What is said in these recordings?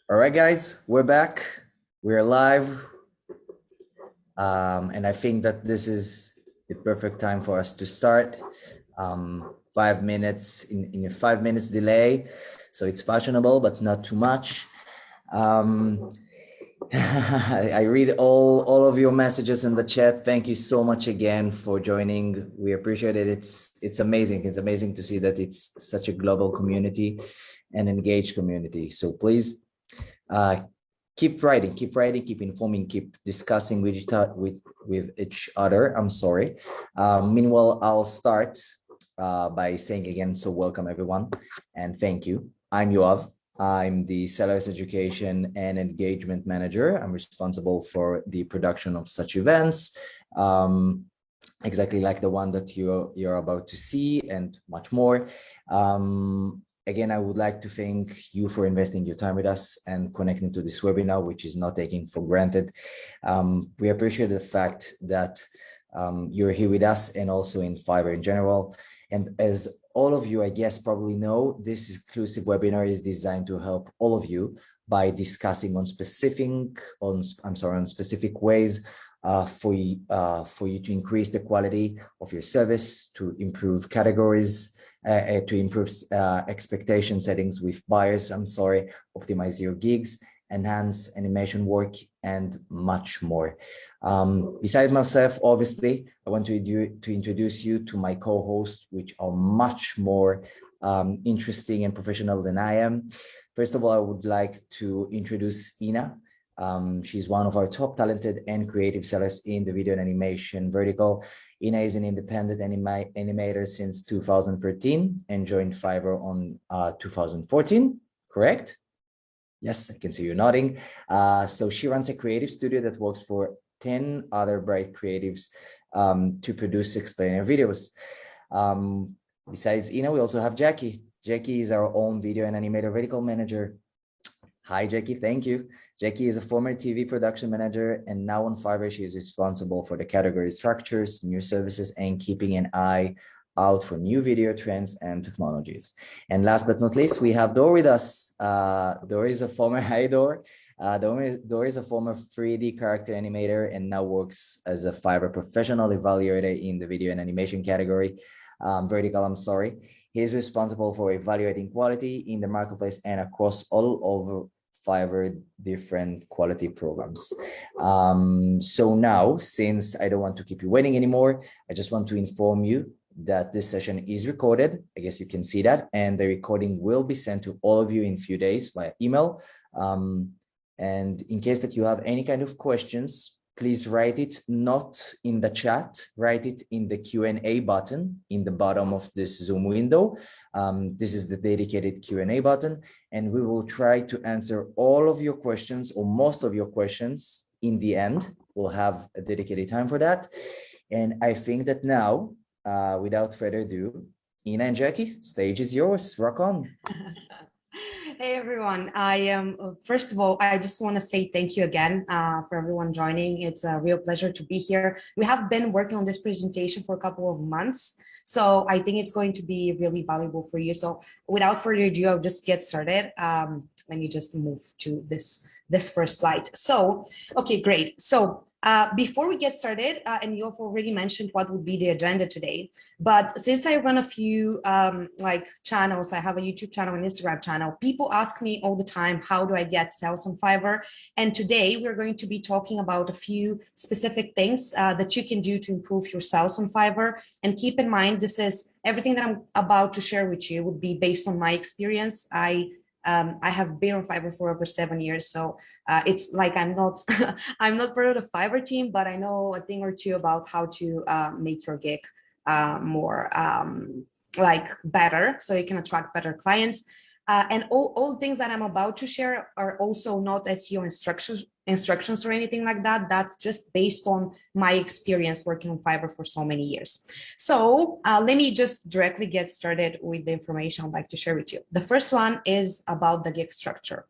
All right, guys, we're back. We're live. And I think that this is the perfect time for us to start. 5 minutes in a 5 minutes delay. So it's fashionable, but not too much. I read all of your messages in the chat. Thank you so much again for joining. We appreciate it. It's amazing. It's amazing to see that it's such a global community and engaged community. So please keep writing, keep informing, keep discussing with each other. I'm sorry. Meanwhile, I'll start by saying again, so welcome everyone and thank you. I'm Yoav. I'm the Sellers Education and Engagement Manager. I'm responsible for the production of such events, exactly like the one that you're about to see and much more. Again, I would like to thank you for investing your time with us and connecting to this webinar, which is not taken for granted. We appreciate the fact that you're here with us and also in Fiverr in general. And as all of you, I guess, probably know, this exclusive webinar is designed to help all of you by discussing on specific ways for you to increase the quality of your service, to improve categories, to improve expectation settings with buyers, optimize your gigs, enhance animation work, and much more. Besides myself, obviously, I want to introduce you to my co-hosts, which are much more interesting and professional than I am. First of all, I would like to introduce Ina. She's one of our top talented and creative sellers in the video and animation vertical. Ina is an independent animator since 2013 and joined Fiverr on 2014, correct? Yes, I can see you nodding. So she runs a creative studio that works for 10 other bright creatives to produce explainer videos. Besides Ina, we also have Jackie. Jackie is our own video and animator vertical manager. Hi, Jackie. Thank you. Jackie is a former TV production manager, and now on Fiverr, she is responsible for the category structures, new services, and keeping an eye out for new video trends and technologies. And last but not least, we have Dor with us. Dor is a former, hi Dor. Dor is a former 3D character animator and now works as a Fiverr professional evaluator in the video and animation category. Vertical, He is responsible for evaluating quality in the marketplace and across all over Fiverr different quality programs. So now, since I don't want to keep you waiting anymore, I just want to inform you that this session is recorded. I guess you can see that, and the recording will be sent to all of you in a few days via email. And in case that you have any kind of questions, please write it not in the chat, write it in the Q&A button in the bottom of this Zoom window. This is the dedicated Q&A button, and we will try to answer all of your questions or most of your questions in the end. We'll have a dedicated time for that. And I think that now, without further ado, Ina and Jackie, stage is yours. Rock on. Hey everyone, first of all, I just want to say thank you again for everyone joining. It's a real pleasure to be here. We have been working on this presentation for a couple of months, so I think it's going to be really valuable for you. So without further ado, I'll just get started. Let me just move to this first slide. So, okay, great. So before we get started, and you've already mentioned what would be the agenda today, but since I run a few channels, I have a YouTube channel and Instagram channel, people ask me all the time, how do I get sales on Fiverr? And today we're going to be talking about a few specific things that you can do to improve your sales on Fiverr. And keep in mind, this is everything that I'm about to share with you would be based on my experience. I have been on Fiverr for over 7 years, so it's like I'm not I'm not part of the Fiverr team, but I know a thing or two about how to make your gig more better, so you can attract better clients. And all things that I'm about to share are also not SEO instructions or anything like that. That's just based on my experience working on Fiverr for so many years. So let me just directly get started with the information I'd like to share with you. The first one is about the gig structure.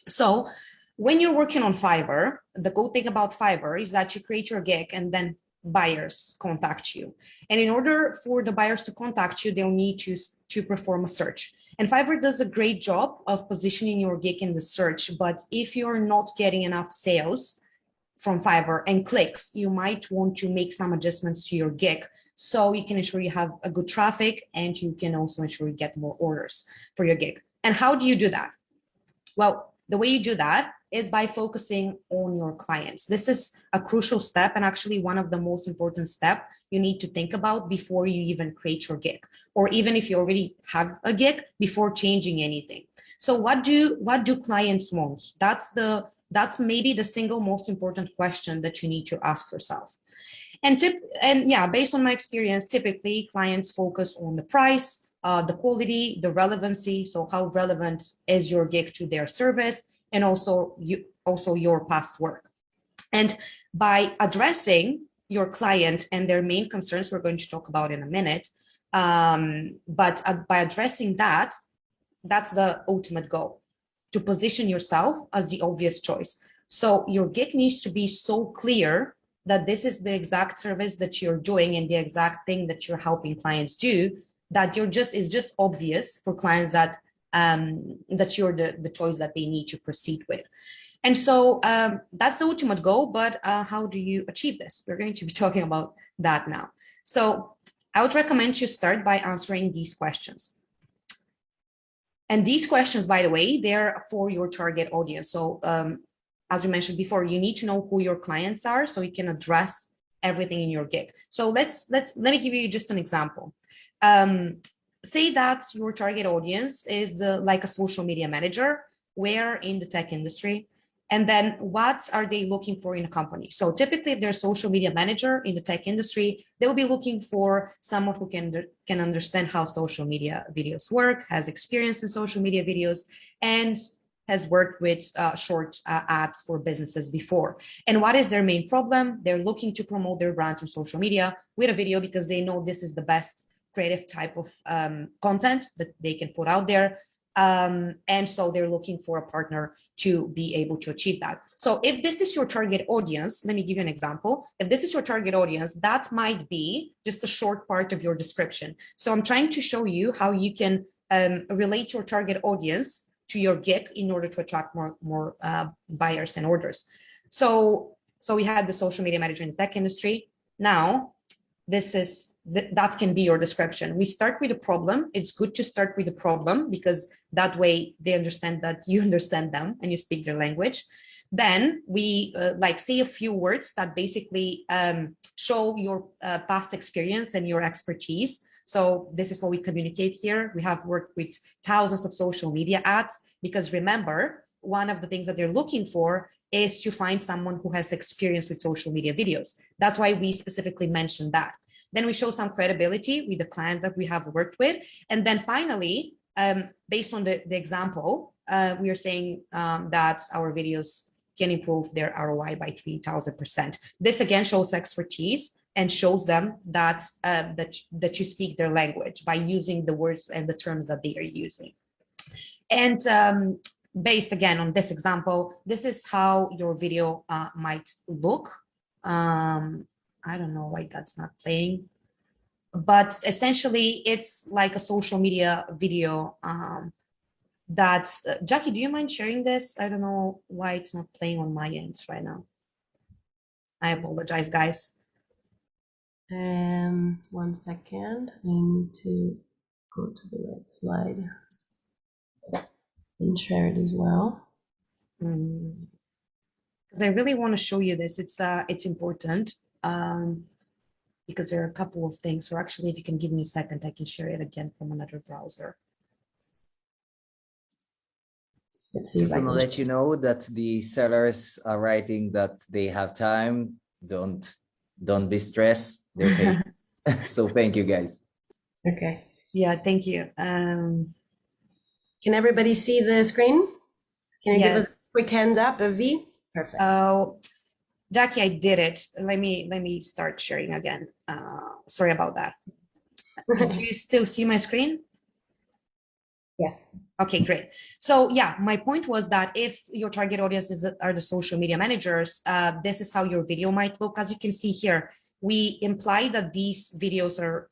So when you're working on Fiverr, the cool thing about Fiverr is that you create your gig and then buyers contact you. And in order for the buyers to contact you, they'll need to perform a search. And Fiverr does a great job of positioning your gig in the search, but if you're not getting enough sales from Fiverr and clicks, you might want to make some adjustments to your gig so you can ensure you have a good traffic and you can also ensure you get more orders for your gig. And how do you do that? Well, the way you do that is by focusing on your clients. This is a crucial step and actually one of the most important steps you need to think about before you even create your gig, or even if you already have a gig, before changing anything. So what do clients want? That's maybe the single most important question that you need to ask yourself. And yeah, based on my experience, typically clients focus on the price, the quality, the relevancy. So how relevant is your gig to their service, and also your past work. And by addressing your client and their main concerns, we're going to talk about in a minute, but by addressing that, that's the ultimate goal, to position yourself as the obvious choice. So your gig needs to be so clear that this is the exact service that you're doing and the exact thing that you're helping clients do, that it's just obvious for clients that that you're the choice that they need to proceed with. And so that's the ultimate goal, but how do you achieve this? We're going to be talking about that now. So I would recommend you start by answering these questions. And these questions, by the way, they're for your target audience. So as we mentioned before, you need to know who your clients are so you can address everything in your gig. So let me give you just an example. Say that your target audience is like a social media manager, where in the tech industry, and then what are they looking for in a company? So typically, if they're a social media manager in the tech industry, they will be looking for someone who can understand how social media videos work, has experience in social media videos, and has worked with short ads for businesses before. And what is their main problem? They're looking to promote their brand through social media with a video because they know this is the best creative type of content that they can put out there. And so they're looking for a partner to be able to achieve that. So if this is your target audience, let me give you an example. If this is your target audience, that might be just a short part of your description. So I'm trying to show you how you can relate your target audience to your gig in order to attract more buyers and orders. So we had the social media manager in the tech industry. Now, that can be your description. We start with a problem. It's good to start with a problem because that way they understand that you understand them and you speak their language. Then we say a few words that basically show your past experience and your expertise. So this is what we communicate here. We have worked with thousands of social media ads because remember, one of the things that they're looking for is to find someone who has experience with social media videos. That's why we specifically mentioned that. Then we show some credibility with the clients that we have worked with. And then finally, based on the example, we are saying that our videos can improve their ROI by 3,000%. This again shows expertise and shows them that, that you speak their language by using the words and the terms that they are using. And based again on this example, this is how your video might look. I don't know why that's not playing, but essentially it's like a social media video that, Jackie, do you mind sharing this? I don't know why it's not playing on my end right now. I apologize, guys. 1 second. I need to go to the right slide and share it as well. Because I really want to show you this. It's important because there are a couple of things. So actually, if you can give me a second, I can share it again from another browser. Just want to let you know that the sellers are writing that they have time. Don't be stressed. They're paid. So thank you, guys. Okay. Yeah, thank you. Can everybody see the screen? Can you give us a quick hand up, a V? Perfect. Jackie, I did it. Let me start sharing again. Sorry about that. Do you still see my screen? Yes. Okay, great. So yeah, my point was that if your target audience are the social media managers, this is how your video might look. As you can see here, we imply that these videos are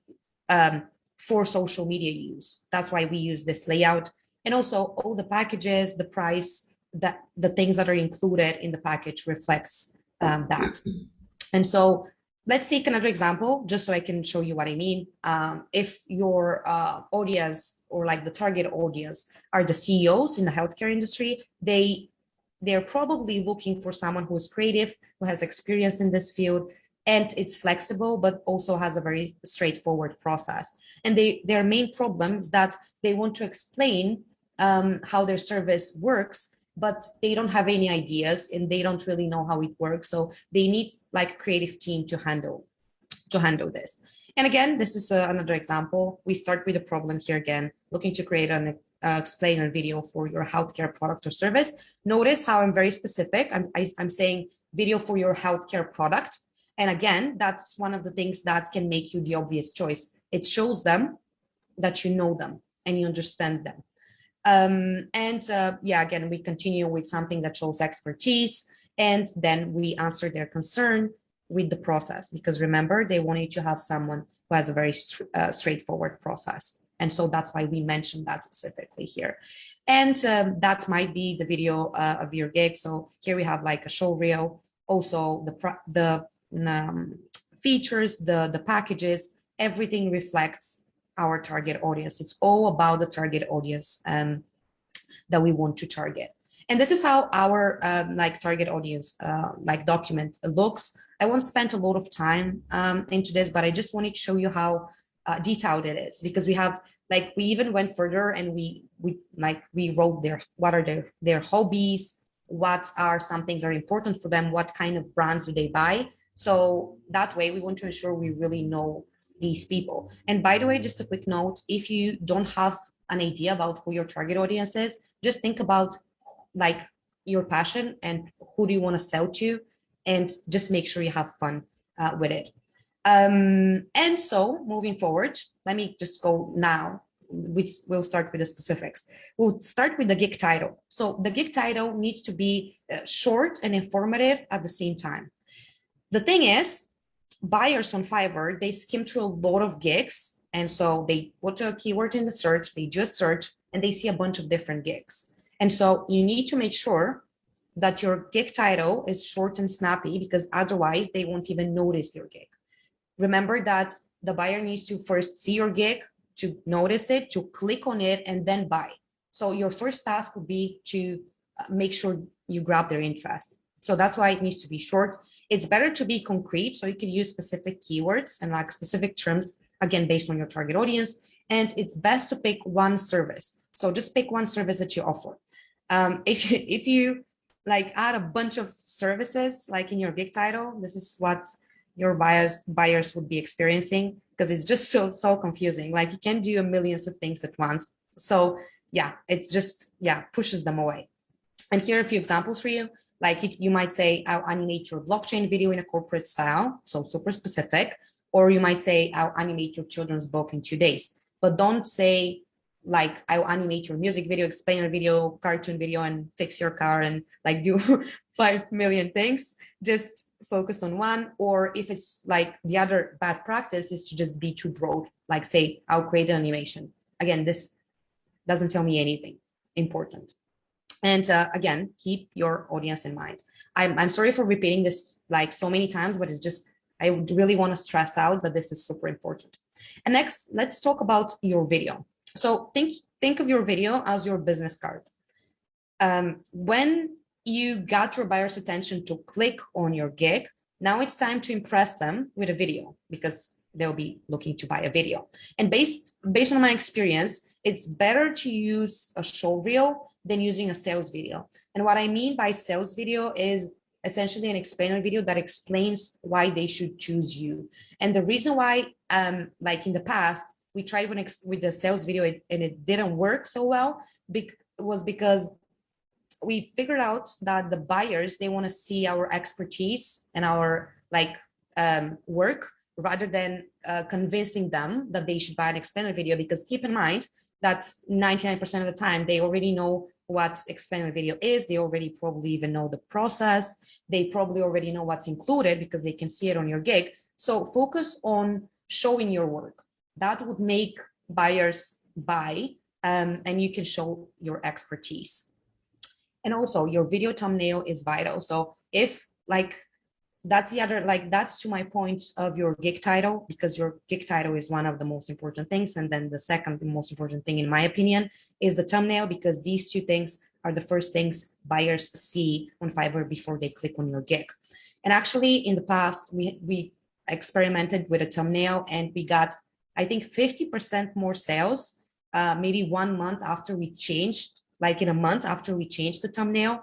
for social media use. That's why we use this layout. And also all the packages, the price, that the things that are included in the package reflects that. And so let's take another example, just so I can show you what I mean. If your audience, or like the target audience, are the CEOs in the healthcare industry, they're probably looking for someone who is creative, who has experience in this field, and it's flexible, but also has a very straightforward process. And their main problem is that they want to explain how their service works, but they don't have any ideas and they don't really know how it works. So they need like a creative team to handle this. And again, this is another example. We start with a problem here again, looking to create an explainer video for your healthcare product or service. Notice how I'm very specific. I'm saying video for your healthcare product. And again, that's one of the things that can make you the obvious choice. It shows them that you know them and you understand them. Yeah, again, we continue with something that shows expertise, and then we answer their concern with the process, because remember, they wanted to have someone who has a very straightforward process. And so that's why we mentioned that specifically here. And that might be the video of your gig. So here we have like a show reel, also the features, the packages, everything reflects our target audience. It's all about the target audience that we want to target. And this is how our like target audience like document looks. I won't spend a lot of time into this, but I just wanted to show you how detailed it is, because we have like, we even went further and we wrote what are their hobbies, what are some things that are important for them, what kind of brands do they buy. So that way we want to ensure we really know these people. And by the way, just a quick note, if you don't have an idea about who your target audience is, just think about like your passion and who do you want to sell to, and just make sure you have fun with it. And so moving forward, let me just go now. We'll start with the specifics. We'll start with the gig title. So the gig title needs to be short and informative at the same time. The thing is, buyers on Fiverr, they skim through a lot of gigs. And so they put a keyword in the search, they just search, and they see a bunch of different gigs. And so you need to make sure that your gig title is short and snappy, because otherwise they won't even notice your gig. Remember that the buyer needs to first see your gig, to notice it, to click on it, and then buy. So your first task would be to make sure you grab their interest. So that's why it needs to be short. It's better to be concrete, so you can use specific keywords and like specific terms, again, based on your target audience. And it's best to pick one service. So just pick one service that you offer. If you like add a bunch of services like in your gig title, this is what your buyers would be experiencing, because it's just so confusing. Like you can't do a millions of things at once. So yeah, it's just, yeah, pushes them away. And here are a few examples for you. Like you might say, I'll animate your blockchain video in a corporate style, so super specific. Or you might say, I'll animate your children's book in 2 days. But don't say, like, I'll animate your music video, explainer video, cartoon video, and fix your car and like do 5 million things. Just focus on one. Or if it's like the other bad practice is to just be too broad, like say, I'll create an animation. Again, this doesn't tell me anything important. And again, keep your audience in mind. I'm sorry for repeating this like so many times, but it's just, I really want to stress out that this is super important. And next, let's talk about your video. So think of your video as your business card. When you got your buyer's attention to click on your gig, now it's time to impress them with a video, because they'll be looking to buy a video. And based on my experience, it's better to use a show reel than using a sales video. And what I mean by sales video is essentially an explainer video that explains why they should choose you. And the reason why, like in the past, we tried with the sales video and it didn't work so well, was because we figured out that the buyers, they want to see our expertise and our like work, rather than convincing them that they should buy an explainer video. Because keep in mind that 99% of the time they already know what explainer video is. They already probably even know the process. They probably already know what's included because they can see it on your gig. So focus on showing your work. That would make buyers buy, and you can show your expertise. And also your video thumbnail is vital. So if like, that's the other, like, that's to my point of your gig title, because your gig title is one of the most important things. And then the second most important thing, in my opinion, is the thumbnail, because these two things are the first things buyers see on Fiverr before they click on your gig. And actually in the past, we experimented with a thumbnail and we got, I think, 50% more sales, maybe 1 month after we changed, like in a month after we changed the thumbnail,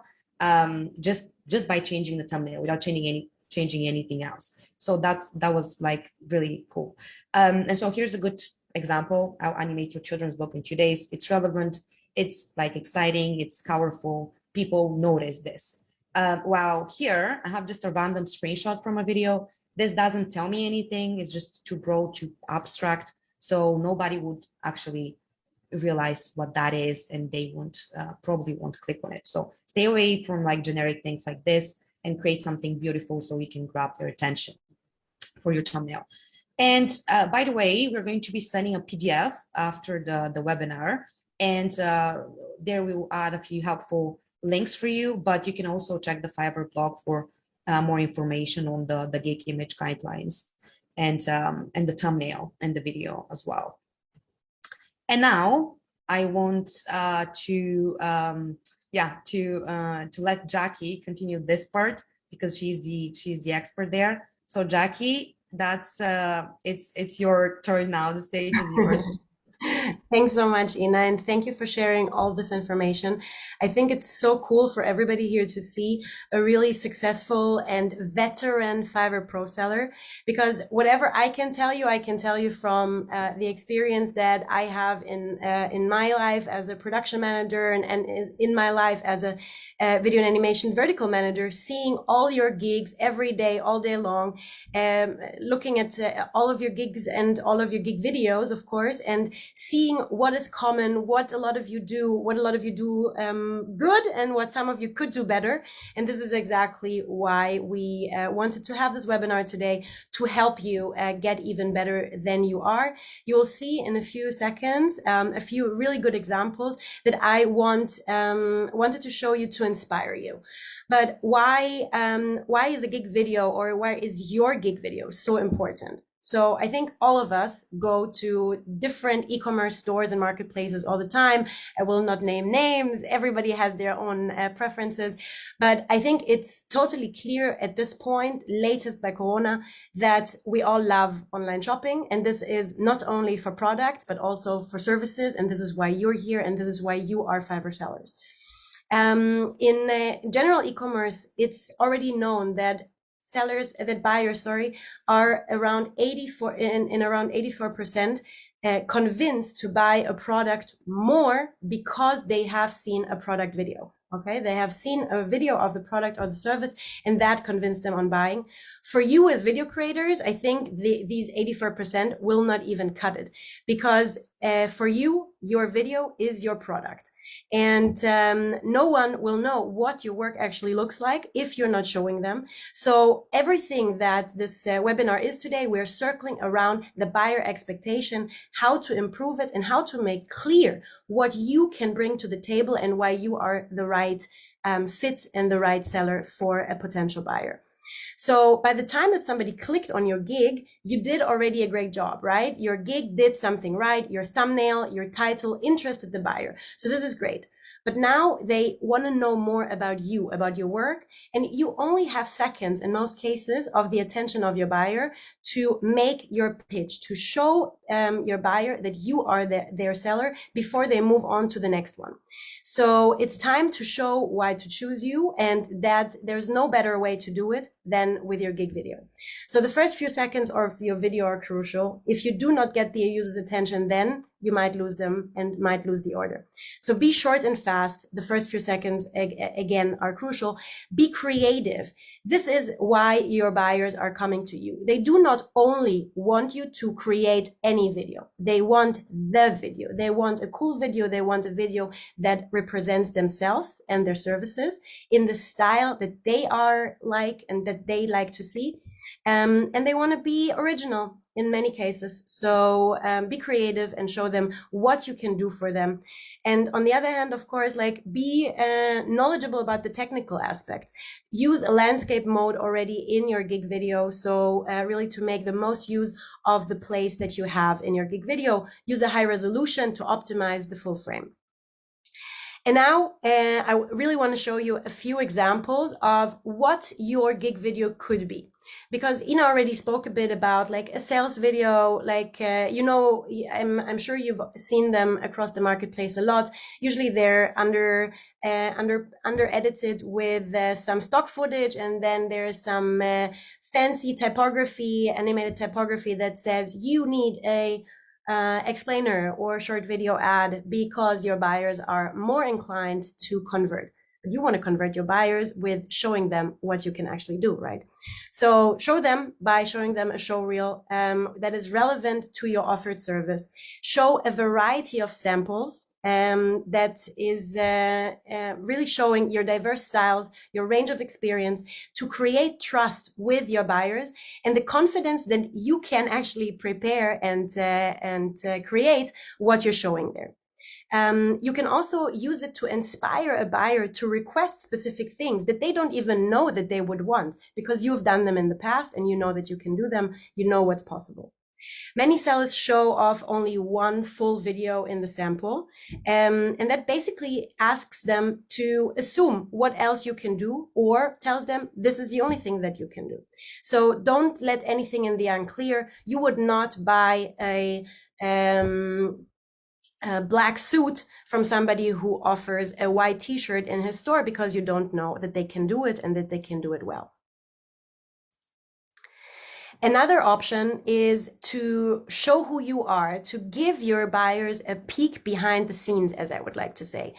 just by changing the thumbnail without changing anything else. So that was like really cool. And so here's a good example. I'll animate your children's book in 2 days. It's relevant, it's like exciting, it's powerful, people notice this. While here I have just a random screenshot from a video. This doesn't tell me anything, it's just too broad, too abstract, so nobody would actually realize what that is, and they probably won't click on it. So stay away from like generic things like this and create something beautiful so we can grab their attention for your thumbnail. And by the way, we're going to be sending a PDF after the webinar, and there we will add a few helpful links for you, but you can also check the Fiverr blog for more information on the gig image guidelines and the thumbnail and the video as well. And now I want to let Jackie continue this part, because she's the expert there. So Jackie, that's it's your turn now. The stage is yours. Thanks so much, Ina, and thank you for sharing all this information. I think it's so cool for everybody here to see a really successful and veteran Fiverr Pro seller, because whatever I can tell you from the experience that I have in my life as a production manager and in my life as a video and animation vertical manager, seeing all your gigs every day, all day long, looking at all of your gigs and all of your gig videos, of course, and seeing what is common, what a lot of you do good, and what some of you could do better. And this is exactly why we wanted to have this webinar today, to help you get even better than you are. You will see in a few seconds a few really good examples that I wanted to show you to inspire you. But why is a gig video, or why is your gig video so important? So I think all of us go to different e-commerce stores and marketplaces all the time. I will not name names. Everybody has their own preferences. But I think it's totally clear at this point, latest by Corona, that we all love online shopping. And this is not only for products, but also for services. And this is why you're here. And this is why you are Fiverr sellers. In general e-commerce, it's already known that buyers are around 84% convinced to buy a product more because they have seen a product video. Okay, they have seen a video of the product or the service, and that convinced them on buying. For you as video creators, I think these 84% will not even cut it, because for you, your video is your product. And no one will know what your work actually looks like if you're not showing them. So everything that this webinar is today, we're circling around the buyer expectation, how to improve it, and how to make clear what you can bring to the table and why you are the right fit and the right seller for a potential buyer. So by the time that somebody clicked on your gig, you did already a great job, right? Your gig did something right. Your thumbnail, your title interested the buyer. So this is great. But now they want to know more about you, about your work. And you only have seconds in most cases of the attention of your buyer to make your pitch, to show your buyer that you are their seller before they move on to the next one. So it's time to show why to choose you, and that there's no better way to do it than with your gig video. So the first few seconds of your video are crucial. If you do not get the user's attention, then you might lose them and might lose the order. So be short and fast. The first few seconds, again, are crucial. Be creative. This is why your buyers are coming to you. They do not only want you to create any video. They want the video. They want a cool video. They want a video that represents themselves and their services in the style that they are like and that they like to see. And they want to be original in many cases. So be creative and show them what you can do for them. And on the other hand, of course, like be knowledgeable about the technical aspects. Use a landscape mode already in your gig video. So really to make the most use of the place that you have in your gig video, use a high resolution to optimize the full frame. And now I really want to show you a few examples of what your gig video could be. Because Ina already spoke a bit about like a sales video, like, you know, I'm sure you've seen them across the marketplace a lot. Usually they're under edited with some stock footage, and then there's some fancy typography, animated typography that says you need a explainer or short video ad because your buyers are more inclined to convert. You want to convert your buyers with showing them what you can actually do, right? So show them by showing them a show reel that is relevant to your offered service. Show a variety of samples that is really showing your diverse styles, your range of experience, to create trust with your buyers and the confidence that you can actually prepare and create what you're showing there. You can also use it to inspire a buyer to request specific things that they don't even know that they would want, because you've done them in the past and you know that you can do them, you know what's possible. Many sellers show off only one full video in the sample, and that basically asks them to assume what else you can do, or tells them this is the only thing that you can do. So don't let anything in the unclear. You would not buy a black suit from somebody who offers a white t-shirt in his store because you don't know that they can do it and that they can do it well. Another option is to show who you are, to give your buyers a peek behind the scenes, as I would like to say.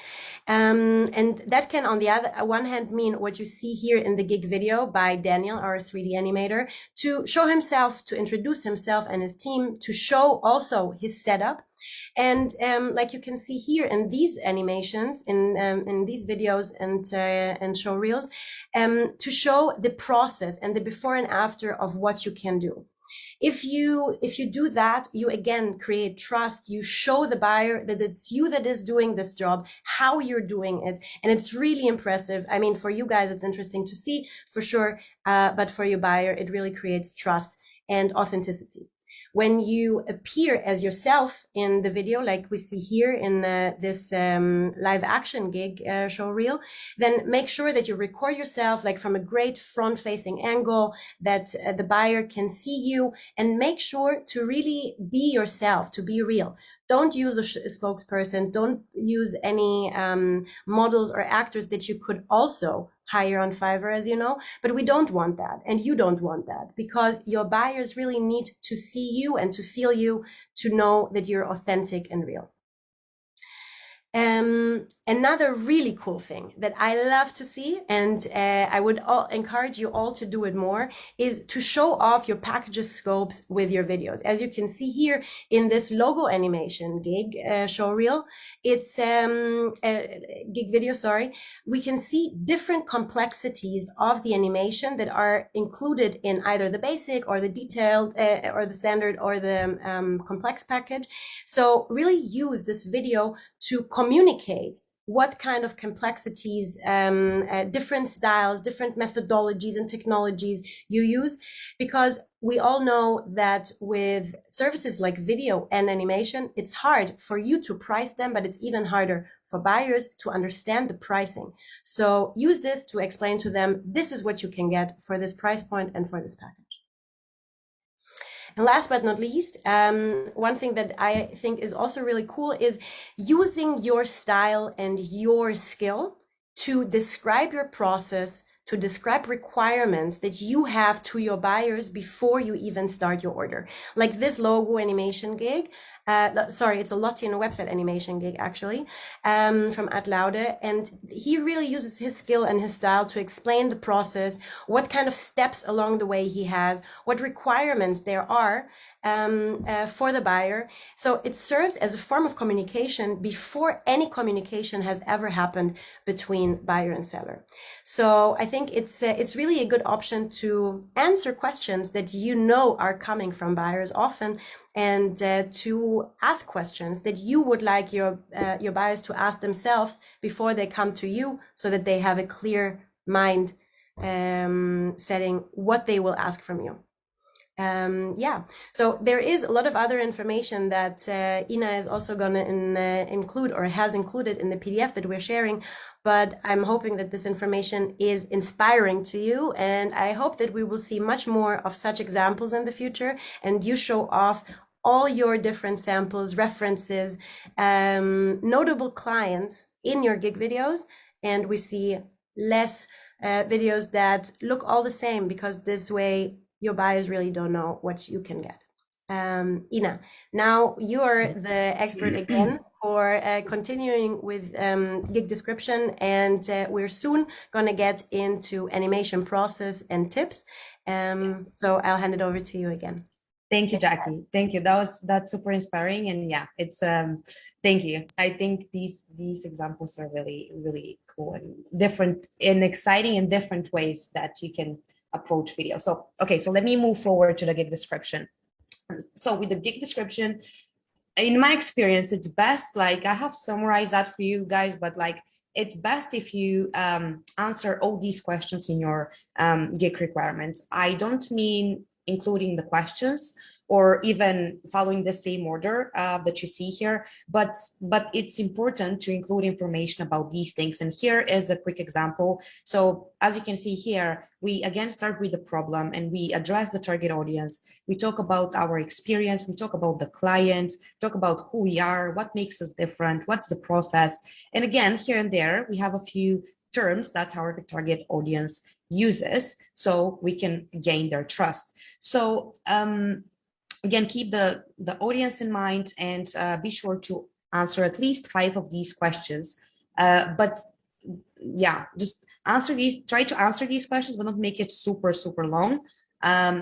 And that can, on the other one hand, mean what you see here in the gig video by Daniel, our 3D animator, to show himself, to introduce himself and his team, to show also his setup. And like you can see here in these animations, in these videos and show reels, to show the process and the before and after of what you can do. If you do that, you again create trust. You show the buyer that it's you that is doing this job, how you're doing it, and it's really impressive. I mean, for you guys, it's interesting to see for sure, but for your buyer, it really creates trust and authenticity. When you appear as yourself in the video, like we see here in this live action gig show reel, then make sure that you record yourself like from a great front facing angle, that the buyer can see you, and make sure to really be yourself, to be real. Don't use a spokesperson. Don't use any models or actors that you could also hire on Fiverr, as you know, but we don't want that. And you don't want that, because your buyers really need to see you and to feel you, to know that you're authentic and real. Another really cool thing that I love to see, and I would encourage you all to do it more, is to show off your packages scopes with your videos. As you can see here in this logo animation gig show reel, it's gig video, sorry, we can see different complexities of the animation that are included in either the basic or the detailed or the standard or the complex package. So really use this video to communicate what kind of complexities, different styles, different methodologies and technologies you use, because we all know that with services like video and animation, it's hard for you to price them, but it's even harder for buyers to understand the pricing. So use this to explain to them, this is what you can get for this price point and for this package. And last but not least, one thing that I think is also really cool is using your style and your skill to describe your process, to describe requirements that you have to your buyers before you even start your order. Like this logo animation gig, sorry, it's a Latin website animation gig actually, from Ad Laude. And he really uses his skill and his style to explain the process, what kind of steps along the way he has, what requirements there are for the buyer. So it serves as a form of communication before any communication has ever happened between buyer and seller. So I think it's really a good option to answer questions that you know are coming from buyers often, and to ask questions that you would like your buyers to ask themselves before they come to you, so that they have a clear mind setting what they will ask from you. Yeah, so there is a lot of other information that Ina is also going to include, or has included, in the PDF that we're sharing, but I'm hoping that this information is inspiring to you, and I hope that we will see much more of such examples in the future, and you show off all your different samples, references, notable clients in your gig videos, and we see less videos that look all the same, because this way your buyers really don't know what you can get. Ina, now you are the expert again for continuing with gig description, and we're soon going to get into animation process and tips. So I'll hand it over to you again. Thank you, Jackie. Thank you. That's super inspiring, and yeah, it's thank you. I think these examples are really, really cool and different and exciting in different ways that you can approach video. So okay, so let me move forward to the gig description. So with the gig description, in my experience, it's best, like I have summarized that for you guys, but like it's best if you answer all these questions in your gig requirements. I don't mean including the questions or even following the same order that you see here, but it's important to include information about these things. And here is a quick example. So as you can see here, we again start with the problem and we address the target audience. We talk about our experience, we talk about the client, talk about who we are, what makes us different, what's the process. And again, here and there, we have a few terms that our target audience uses, so we can gain their trust. So again, keep the audience in mind, and be sure to answer at least 5 of these questions. But yeah, just try to answer these questions, but not make it super long.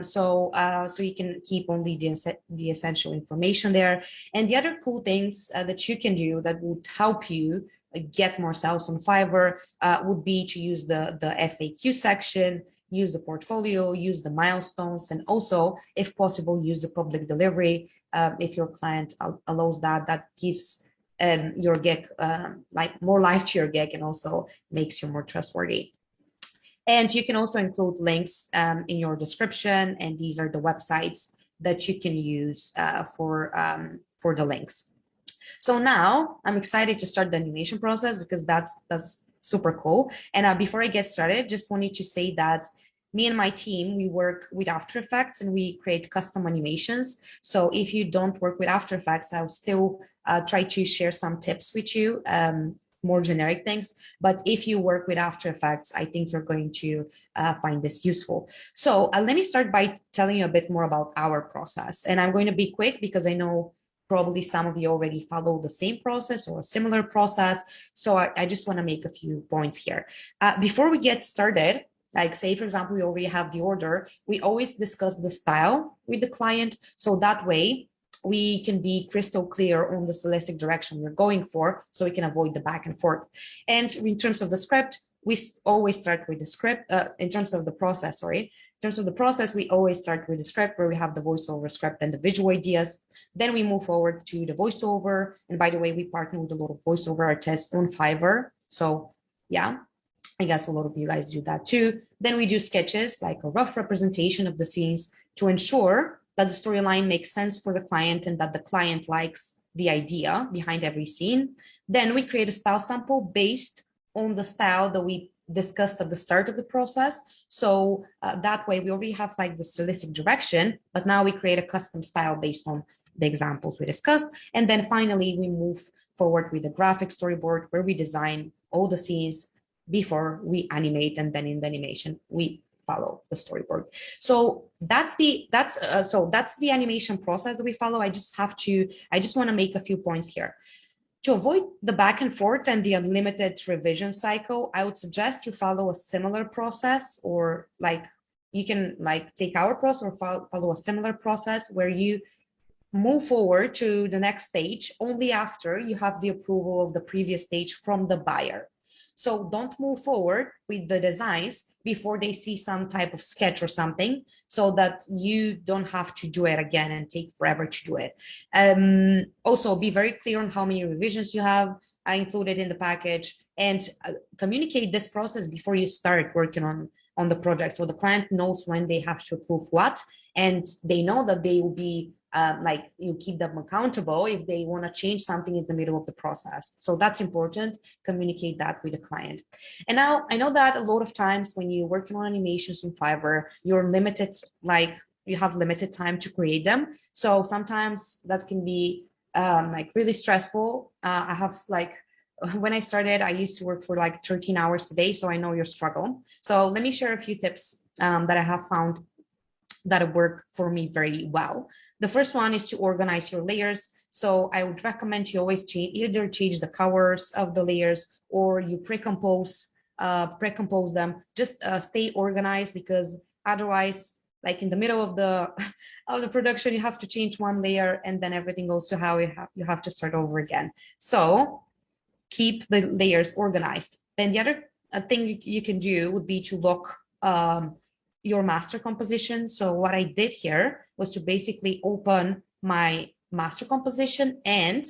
So you can keep only the essential information there. And the other cool things that you can do that would help you get more sales on Fiverr would be to use the FAQ section, use the portfolio, use the milestones, and also, if possible, use the public delivery. If your client allows that, that gives your gig like more life to your gig and also makes you more trustworthy. And you can also include links in your description, and these are the websites that you can use for the links. So now I'm excited to start the animation process, because that's super cool. And before I get started, just wanted to say that me and my team, we work with After Effects and we create custom animations. So if you don't work with After Effects, I'll still try to share some tips with you, more generic things. But if you work with After Effects, I think you're going to find this useful. So let me start by telling you a bit more about our process. And I'm going to be quick, because I know probably some of you already follow the same process or a similar process. So I just want to make a few points here. Before we get started, like say, for example, we already have the order, we always discuss the style with the client. So that way we can be crystal clear on the stylistic direction we're going for, so we can avoid the back and forth. And in terms of the script, we always start with the script, in terms of the process, sorry. In terms of the process, we always start with the script, where we have the voiceover script and the visual ideas. Then we move forward to the voiceover. And by the way, we partner with a lot of voiceover artists on Fiverr. So yeah, I guess a lot of you guys do that too. Then we do sketches, like a rough representation of the scenes, to ensure that the storyline makes sense for the client and that the client likes the idea behind every scene. Then we create a style sample based on the style that we discussed at the start of the process. So that way we already have like the stylistic direction, but now we create a custom style based on the examples we discussed. And then finally, we move forward with the graphic storyboard, where we design all the scenes before we animate, and then in the animation, we follow the storyboard. So that's the animation process that we follow. I just want to make a few points here. To avoid the back and forth and the unlimited revision cycle, I would suggest you follow a similar process, or like you can like take our process or follow a similar process where you move forward to the next stage only after you have the approval of the previous stage from the buyer. So don't move forward with the designs before they see some type of sketch or something, so that you don't have to do it again and take forever to do it. Also, be very clear on how many revisions you have included in the package, and communicate this process before you start working on the project, so the client knows when they have to approve what, and they know that they will be like you keep them accountable if they want to change something in the middle of the process. So that's important. Communicate that with the client. And now I know that a lot of times when you're working on animations on Fiverr, you're limited, like you have limited time to create them. So sometimes that can be like really stressful. I have like, when I started, I used to work for like 13 hours a day. So I know your struggle. So let me share a few tips that I have found that work for me very well. The first one is to organize your layers. So I would recommend you always either change the colors of the layers, or you pre-compose them. Just stay organized, because otherwise, like in the middle of the production, you have to change one layer and then everything goes to how you have to start over again. So keep the layers organized. Then the other thing you can do would be to lock your master composition. So what I did here was to basically open my master composition and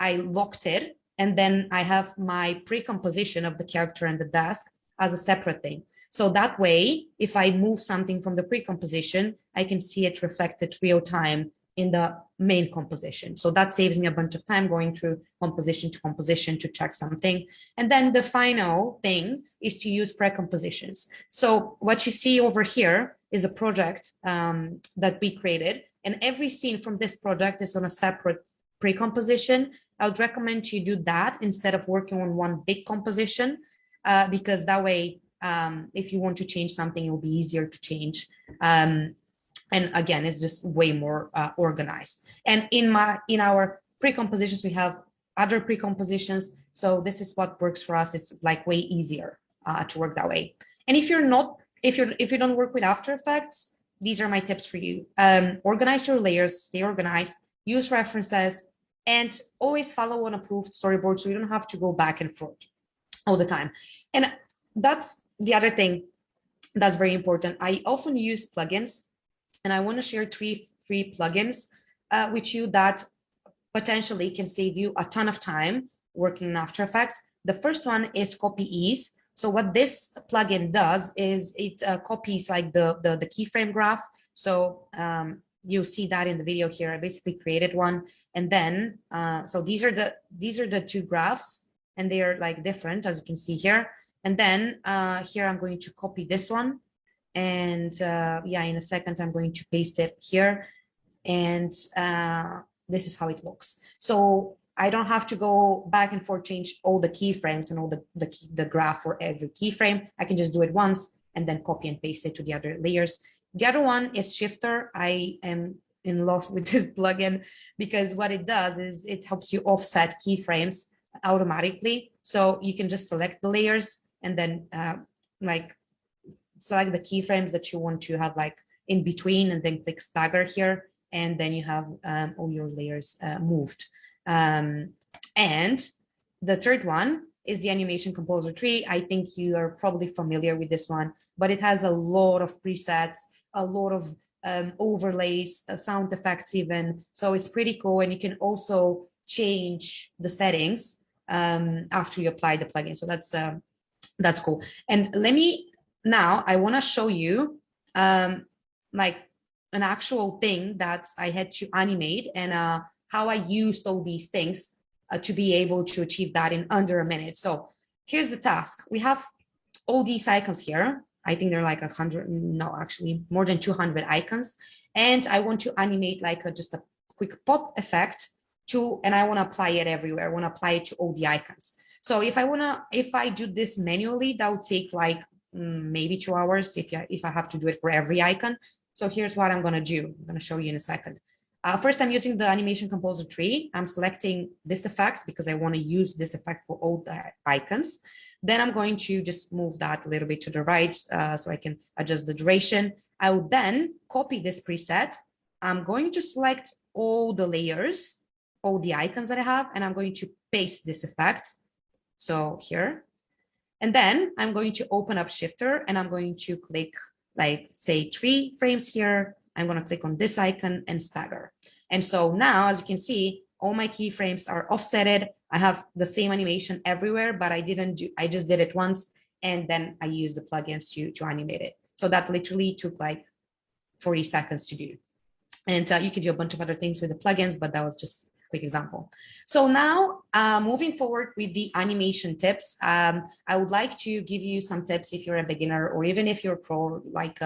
I locked it. And then I have my pre-composition of the character and the desk as a separate thing. So that way, if I move something from the pre-composition, I can see it reflected real time in the main composition. So that saves me a bunch of time going through composition to composition to check something. And then the final thing is to use pre-compositions. So what you see over here is a project that we created, and every scene from this project is on a separate pre-composition. I would recommend you do that instead of working on one big composition, because that way, if you want to change something, it will be easier to change. And again, it's just way more organized. And in our pre-compositions, we have other pre-compositions. So this is what works for us. It's like way easier to work that way. And if you don't work with After Effects, these are my tips for you. Organize your layers, stay organized, use references, and always follow an approved storyboard, so you don't have to go back and forth all the time. And that's the other thing that's very important. I often use plugins, and I want to share 3 free plugins with you that potentially can save you a ton of time working in After Effects. The first one is Copy Ease. So what this plugin does is it copies like the keyframe graph. So you see that in the video here. I basically created one, and then so these are the 2 graphs, and they are like different, as you can see here. And then here I'm going to copy this one. And yeah, in a second, I'm going to paste it here. And this is how it looks. So I don't have to go back and forth, change all the keyframes and all the graph for every keyframe. I can just do it once and then copy and paste it to the other layers. The other one is Shifter. I am in love with this plugin because what it does is it helps you offset keyframes automatically. So you can just select the layers and then like select the keyframes that you want to have like in between, and then click stagger here, and then you have all your layers moved. And the third one is the Animation Composer tree. I think you are probably familiar with this one, but it has a lot of presets, a lot of overlays, sound effects even. So it's pretty cool, and you can also change the settings after you apply the plugin. So that's cool. And now I want to show you like an actual thing that I had to animate, and how I used all these things to be able to achieve that in under a minute. So here's the task. We have all these icons here. I think they're like 100, no, actually more than 200 icons. And I want to animate like just a quick pop effect and I want to apply it everywhere. I want to apply it to all the icons. So if I do this manually, that would take like maybe 2 hours if I have to do it for every icon. So here's what I'm going to do. I'm going to show you in a second. First, I'm using the animation composer tree. I'm selecting this effect because I want to use this effect for all the icons. Then I'm going to just move that a little bit to the right so I can adjust the duration. I will then copy this preset. I'm going to select all the layers, all the icons that I have, and I'm going to paste this effect. So here. And then I'm going to open up Shifter and I'm going to click, like, say 3 frames here. I'm going to click on this icon and stagger. And so now, as you can see, all my keyframes are offsetted. I have the same animation everywhere, but I just did it once. And then I used the plugins to animate it. So that literally took like 40 seconds to do. And you could do a bunch of other things with the plugins, but that was just a quick example. So now moving forward with the animation tips, I would like to give you some tips if you're a beginner or even if you're a pro, like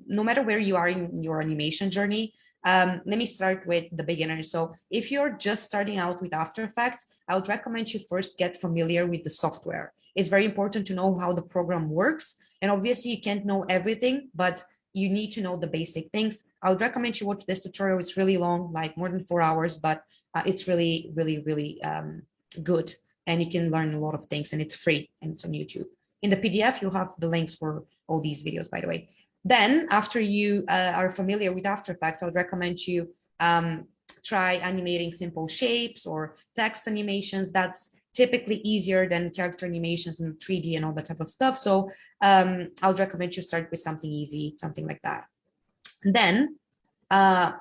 no matter where you are in your animation journey. Let me start with the beginner. So if you're just starting out with After Effects, I would recommend you first get familiar with the software. It's very important to know how the program works. And obviously you can't know everything, but you need to know the basic things. I would recommend you watch this tutorial. It's really long, like more than 4 hours, but it's really, really, really good. And you can learn a lot of things and it's free and it's on YouTube. In the PDF, you'll have the links for all these videos, by the way. Then after you are familiar with After Effects, I would recommend you try animating simple shapes or text animations. That's typically easier than character animations and 3D and all that type of stuff. So I would recommend you start with something easy, something like that. And then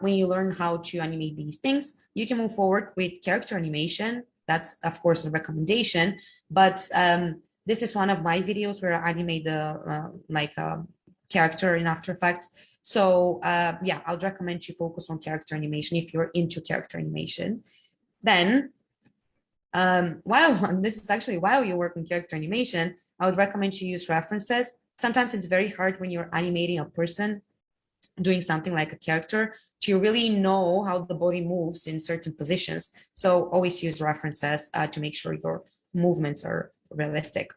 when you learn how to animate these things, you can move forward with character animation. That's, of course, a recommendation, but this is one of my videos where I animate the character in After Effects. So yeah, I would recommend you focus on character animation if you're into character animation. Then while you work on character animation, I would recommend you use references. Sometimes it's very hard when you're animating a person doing something like a character to really know how the body moves in certain positions. So always use references to make sure your movements are realistic.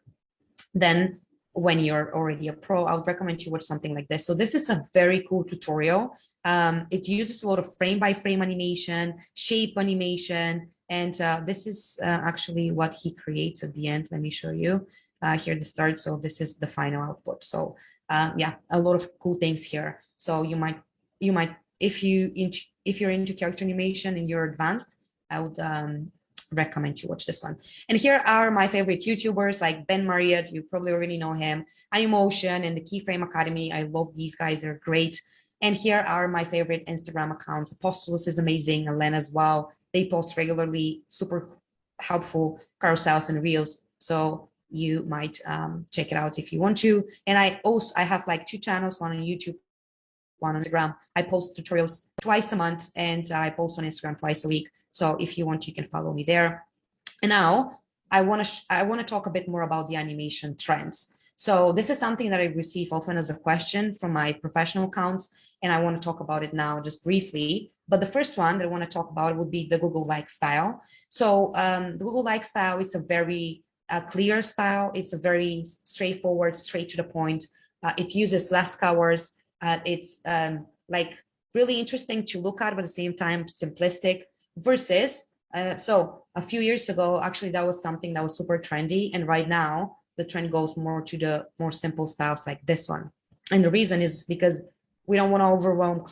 Then when you're already a pro, I would recommend you watch something like this. So this is a very cool tutorial. It uses a lot of frame by frame animation, shape animation, and this is actually what he creates at the end. Let me show you here at the start. So this is the final output. So yeah, a lot of cool things here. So you might, if you're into character animation and you're advanced, I would recommend you watch this one. And here are my favorite YouTubers like Ben Marriott. You probably already know him. Animotion and the Keyframe Academy. I love these guys. They're great. And here are my favorite Instagram accounts. Apostolus is amazing. Elena as well. They post regularly, super helpful carousels and reels. So you might check it out if you want to. And I have like 2 channels, one on YouTube, one on Instagram. I post tutorials twice a month and I post on Instagram twice a week. So if you want, you can follow me there. And now I want to talk a bit more about the animation trends. So this is something that I receive often as a question from my professional accounts, and I want to talk about it now just briefly. But the first one that I want to talk about would be the Google-like style. So the Google-like style is a very clear style. It's a very straightforward, straight to the point. It uses less colors. It's like really interesting to look at, but at the same time simplistic. Versus, so a few years ago, actually, that was something that was super trendy. And right now, the trend goes more to the more simple styles like this one. And the reason is because we don't want to overwhelm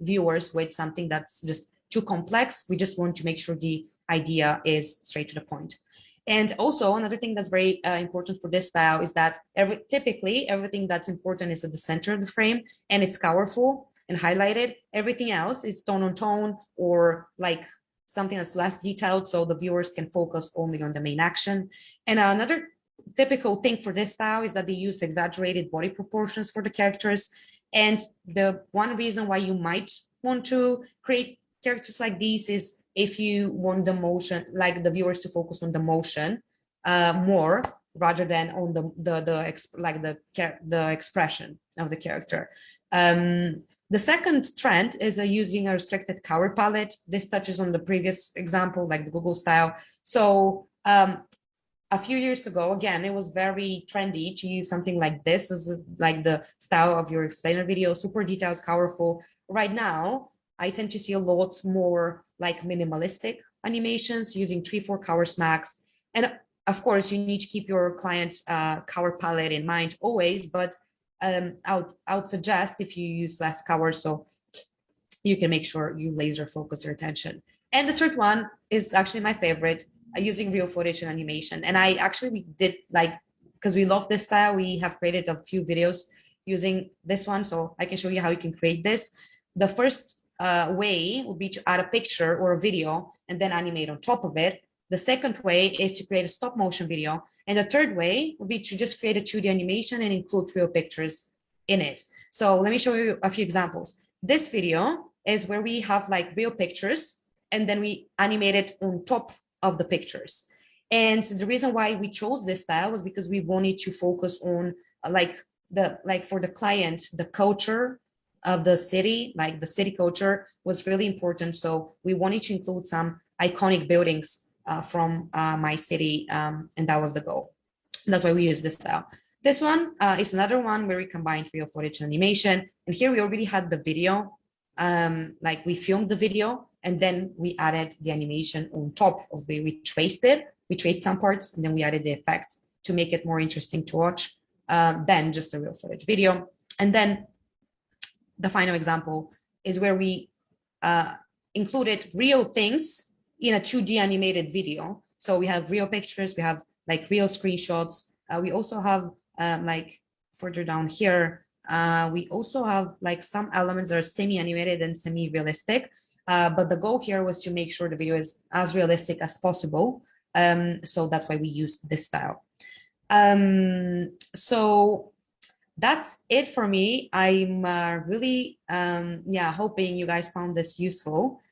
viewers with something that's just too complex. We just want to make sure the idea is straight to the point. And also another thing that's very important for this style is that typically everything that's important is at the center of the frame and it's colorful and highlighted. Everything else is tone on tone or like something that's less detailed, so the viewers can focus only on the main action. And another typical thing for this style is that they use exaggerated body proportions for the characters. And the one reason why you might want to create characters like these is if you want the motion, like the viewers to focus on the motion more rather than on the expression of the character. The second trend is using a restricted color palette. This touches on the previous example, like the Google style. So a a few years ago, again, it was very trendy to use something like this as like the style of your explainer video, super detailed, powerful. Right now, I tend to see a lot more like minimalistic animations using 3-4 colors max. And of course, you need to keep your client's color palette in mind always, but I would suggest if you use less colors, so you can make sure you laser focus your attention. And the third one is actually my favorite, using real footage and animation. And we did like, because we love this style, we have created a few videos using this one. So I can show you how you can create this. The first way would be to add a picture or a video and then animate on top of it. The second way is to create a stop motion video. And the third way would be to just create a 2D animation and include real pictures in it. So let me show you a few examples. This video is where we have like real pictures and then we animate it on top of the pictures. And the reason why we chose this style was because we wanted to focus on for the client, the culture of the city, like the city culture was really important. So we wanted to include some iconic buildings from my city, and that was the goal. That's why we use this style. This one is another one where we combined real footage and animation. And here we already had the video, like we filmed the video and then we added the animation on top of it. We traced it, we traced some parts, and then we added the effects to make it more interesting to watch than just a real footage video. And then the final example is where we included real things in a 2D animated video. So we have real pictures, we have like real screenshots. We also have like further down here, we also have like some elements that are semi-animated and semi-realistic. But the goal here was to make sure the video is as realistic as possible. So that's why we used this style. So that's it for me. I'm really hoping you guys found this useful.